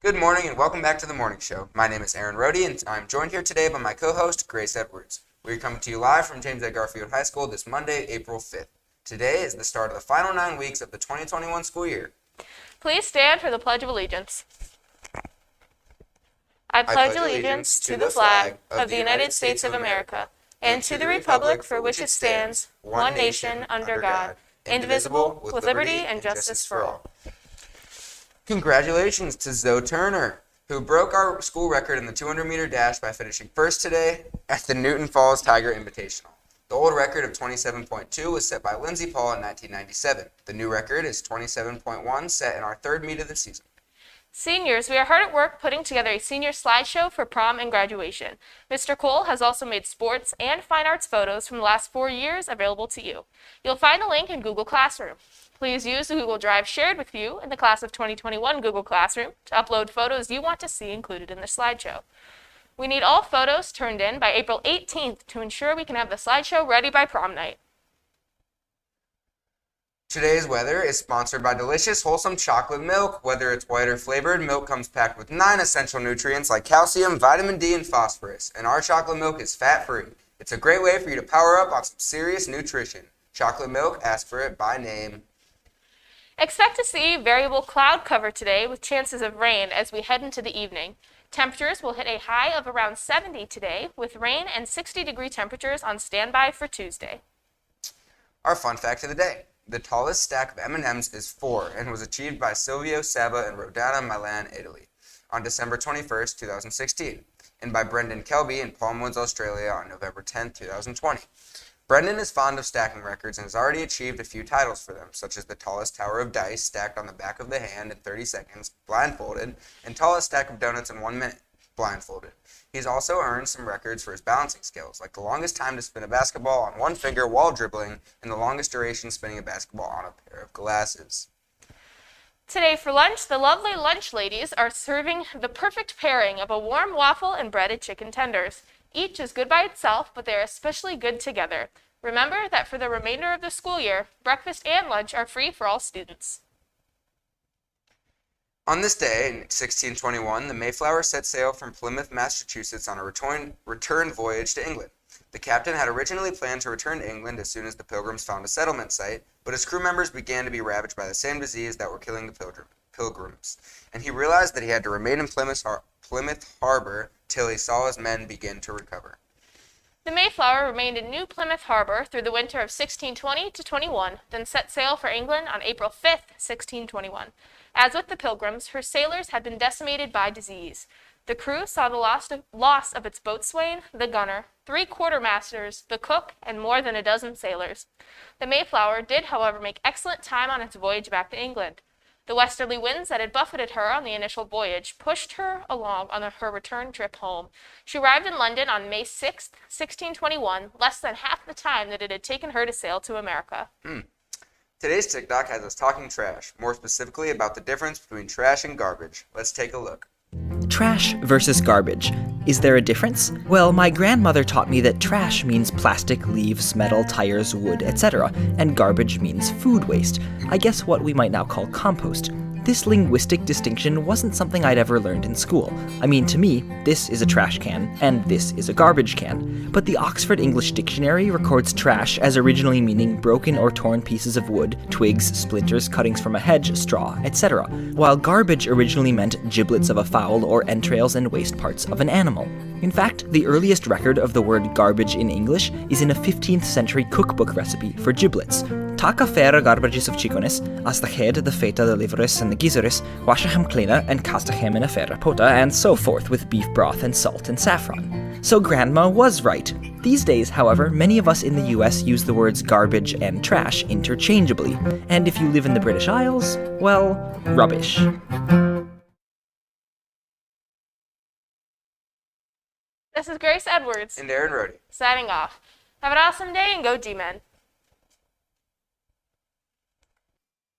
Good morning and welcome back to the morning show. My name is Aaron Rohde and I'm joined here today by my co-host Grace Edwards. We are coming to you live from James A. Garfield High School this Monday, April 5th. Today is the start of the final 9 weeks of the 2021 school year. Please stand for the Pledge of Allegiance. I pledge allegiance to the flag of the United States of America and to the republic for which it stands, one nation, under God, indivisible, with liberty and justice for all. Congratulations to Zoe Turner, who broke our school record in the 200-meter dash by finishing first today at the Newton Falls Tiger Invitational. The old record of 27.2 was set by Lindsey Paul in 1997. The new record is 27.1, set in our third meet of the season. Seniors, we are hard at work putting together a senior slideshow for prom and graduation. Mr. Cole has also made sports and fine arts photos from the last 4 years available to you. You'll find the link in Google Classroom. Please use the Google Drive shared with you in the class of 2021 Google Classroom to upload photos you want to see included in the slideshow. We need all photos turned in by April 18th to ensure we can have the slideshow ready by prom night. Today's weather is sponsored by delicious, wholesome chocolate milk. Whether it's white or flavored, milk comes packed with 9 essential nutrients like calcium, vitamin D, and phosphorus. And our chocolate milk is fat-free. It's a great way for you to power up on some serious nutrition. Chocolate milk, ask for it by name. Expect to see variable cloud cover today with chances of rain as we head into the evening. Temperatures will hit a high of around 70 today, with rain and 60-degree temperatures on standby for Tuesday. Our fun fact of the day. The tallest stack of M&Ms is 4 and was achieved by Silvio Saba in Rodana, Milan, Italy on December 21st, 2016, and by Brendan Kelby in Palm Woods, Australia on November 10th, 2020. Brendan is fond of stacking records and has already achieved a few titles for them, such as the tallest tower of dice stacked on the back of the hand in 30 seconds, blindfolded, and tallest stack of donuts in 1 minute, blindfolded. He's also earned some records for his balancing skills, like the longest time to spin a basketball on one finger while dribbling, and the longest duration spinning a basketball on a pair of glasses. Today for lunch, the lovely lunch ladies are serving the perfect pairing of a warm waffle and breaded chicken tenders. Each is good by itself, but they are especially good together. Remember that for the remainder of the school year, breakfast and lunch are free for all students. On this day, in 1621, the Mayflower set sail from Plymouth, Massachusetts on a return voyage to England. The captain had originally planned to return to England as soon as the Pilgrims found a settlement site, but his crew members began to be ravaged by the same disease that were killing the Pilgrims, and he realized that he had to remain in Plymouth Harbor till he saw his men begin to recover. The Mayflower remained in New Plymouth Harbor through the winter of 1620 to 21, then set sail for England on April 5th, 1621. As with the Pilgrims, her sailors had been decimated by disease. The crew saw the loss of its boatswain, the gunner, 3 quartermasters, the cook, and more than a dozen sailors. The Mayflower did, however, make excellent time on its voyage back to England. The westerly winds that had buffeted her on the initial voyage pushed her along on her return trip home. She arrived in London on May 6, 1621, less than half the time that it had taken her to sail to America. Today's TikTok has us talking trash, more specifically about the difference between trash and garbage. Let's take a look. Trash versus garbage. Is there a difference? Well, my grandmother taught me that trash means plastic, leaves, metal, tires, wood, etc., and garbage means food waste. I guess what we might now call compost. This linguistic distinction wasn't something I'd ever learned in school. I mean, to me, this is a trash can, and this is a garbage can. But the Oxford English Dictionary records trash as originally meaning broken or torn pieces of wood, twigs, splinters, cuttings from a hedge, straw, etc., while garbage originally meant giblets of a fowl or entrails and waste parts of an animal. In fact, the earliest record of the word garbage in English is in a 15th century cookbook recipe for giblets. Taka fera garbages of chiconis, as the head, the feta, the liveris, and the gizeris, washachem cleana, and castachem in a fera pota, and so forth with beef broth and salt and saffron. So Grandma was right. These days, however, many of us in the US use the words garbage and trash interchangeably, and if you live in the British Isles, well, rubbish. This is Grace Edwards, And Aaron Rohde. signing off. Have an awesome day and go G-Men.